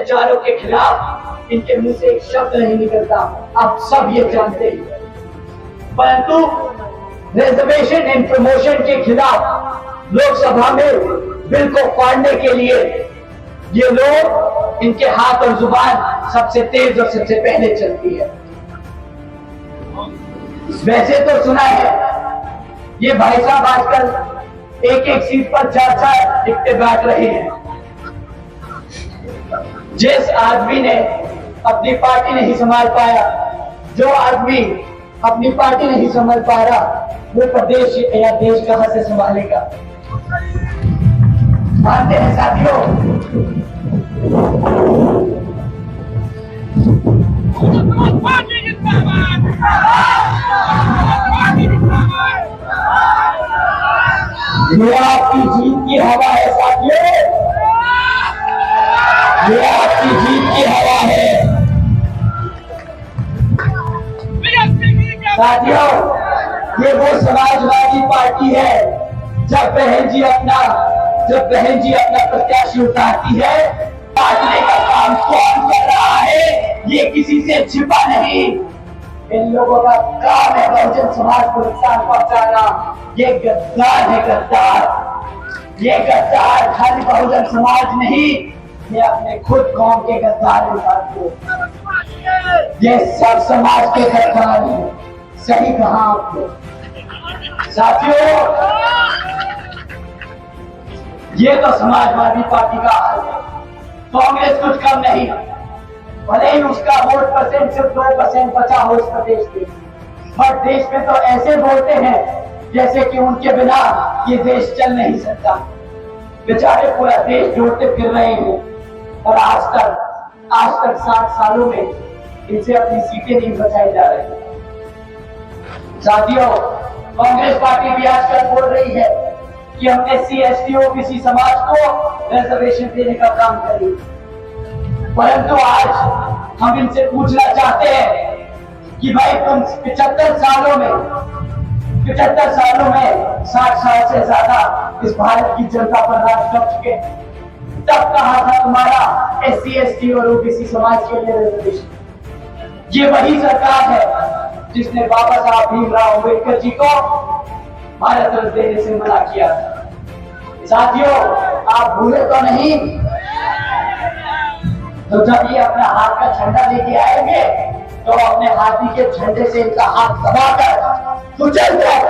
अत्याचारों के खिलाफ इनके मुंह से एक शब्द नहीं निकलता, आप सब ये जानते हैं। परंतु रिजर्वेशन एंड प्रमोशन के खिलाफ लोकसभा में बिल को फाड़ने के लिए ये लोग, इनके हाथ और जुबान सबसे तेज और सबसे पहले चलती है। वैसे तो सुना है ये भाई साहब आजकल एक एक सीट पर 4-4 टिकटें बांट रहे हैं। जिस आदमी ने अपनी पार्टी नहीं संभाल पाया, जो आदमी अपनी पार्टी नहीं संभाल पा रहा, वो प्रदेश या देश कहां से संभालेगा। मानते हैं साथियों, ये आपकी जीत की हवा है साथियों, ये आपकी जीत की हवा है साथियों। ये वो समाजवादी पार्टी है, जब बहन जी अपना प्रत्याशी उतारती है, काटने का काम कौन कर रहा है, ये किसी से छिपा नहीं। इन लोगों का काम है बहुजन समाज को नुकसान पहुंचाना। ये गद्दार है, गद्दार। ये गद्दार खाली बहुजन समाज नहीं, ये अपने खुद कौम के गद्दार है साथियों। ये सब समाज के गद्दार हैं। सही कहा आपने साथियों। ये तो समाजवादी पार्टी का हाल है। कांग्रेस कुछ कम नहीं, भले ही उसका वोट परसेंट सिर्फ 2% बचा हो इस प्रदेश में, पर देश में तो ऐसे बोलते हैं जैसे कि उनके बिना ये देश चल नहीं सकता। बेचारे पूरा देश जोड़ते फिर रहे हैं और आज तक 60 सालों में इनसे अपनी सीटें नहीं बचाई जा रही। साथियों, कांग्रेस पार्टी भी आजकल बोल रही है कि हमने SC/ST OBC समाज को रिजर्वेशन देने का काम करें, परंतु आज हम इनसे पूछना चाहते हैं कि भाई तुम 75 सालों में 60 साल से ज्यादा इस भारत की जनता पर राज कर चुके, तब कहा था तुम्हारा SC/ST और OBC समाज के लिए रिजर्वेशन। ये वही सरकार है जिसने बाबा साहब भीमराव अम्बेडकर जी को भारत रत्न देने से मना किया था। साथियों, आप भूले तो नहीं? तो जब ये अपना हाथ का झंडा लेके आएंगे तो अपने हाथी के झंडे से इनका हाथ दबाकर कुचल कर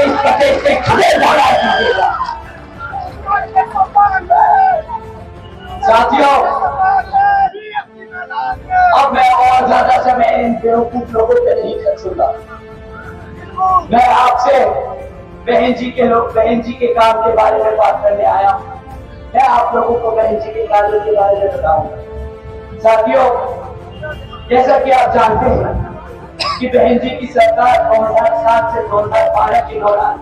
इस प्रदेश से खड़े लड़ा दीजिएगा। साथियों, अब मैं और ज्यादा समय इन बेवकूफ लोगों पे नहीं खर्चूंगा। मैं आपसे बहन जी के काम के बारे में बात करने आया। मैं आप लोगों को बहन जी के कार्यों के बारे में बताऊंगा। साथियों, जैसा कि आप जानते हैं कि बहन जी की सरकार 2007 से 2012 के दौरान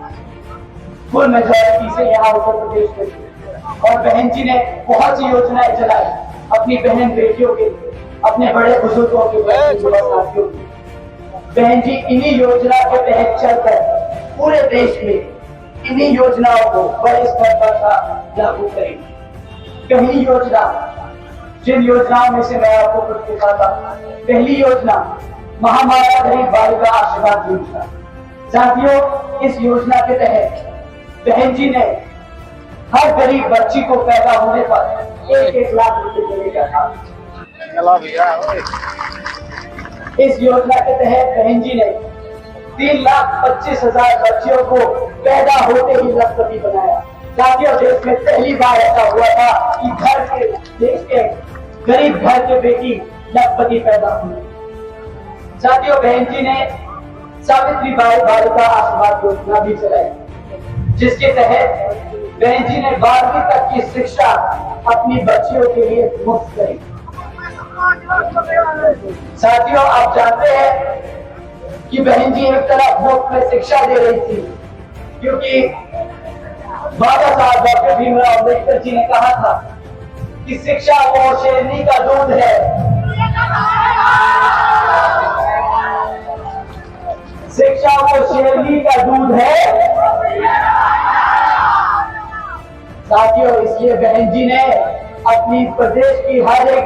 फुल मेजॉरिटी से यहाँ उत्तर प्रदेश में थी और बहन जी ने बहुत सी योजनाएं चलाई अपनी बहन बेटियों के लिए, अपने बड़े बुजुर्गों के साथियों की। बहन जी इन्हीं योजना के तहत चलकर पूरे देश में इन्हीं योजनाओं को बड़े स्तर पर लागू करेंगे। पहली योजना, जिन योजनाओं में से मैं आपको कुछ दिखाता हूं। पहली योजना महामाता गरीब बालिका आशीर्वाद योजना। साथियों, इस योजना के तहत बहन जी ने हर गरीब बच्ची को पैदा होने पर 1-1 लाख रुपए देने का काम। इस योजना के तहत बहन जी ने 3,25,000 बच्चियों को पैदा होते ही लखपति बनाया। साथियों, देश में पहली बार ऐसा हुआ था कि देश के गरीब घर के बेटी लखपति पैदा हुई। साथियों, बहन जी ने सावित्री बाई बालिका आशीर्वाद योजना भी चलाई, जिसके तहत बहन जी ने 12वीं तक की शिक्षा अपनी बच्चियों के लिए मुफ्त करी। साथियों, आप जानते हैं कि बहन जी एक तरफ मुफ्त में शिक्षा दे रही थी, क्योंकि बाबा साहब डॉक्टर भीमराव अम्बेडकर जी ने कहा था कि शिक्षा वो शेरनी का दूध है। शिक्षा वो शेरनी का दूध है। साथियों, इसलिए बहन जी ने अपनी प्रदेश की हर एक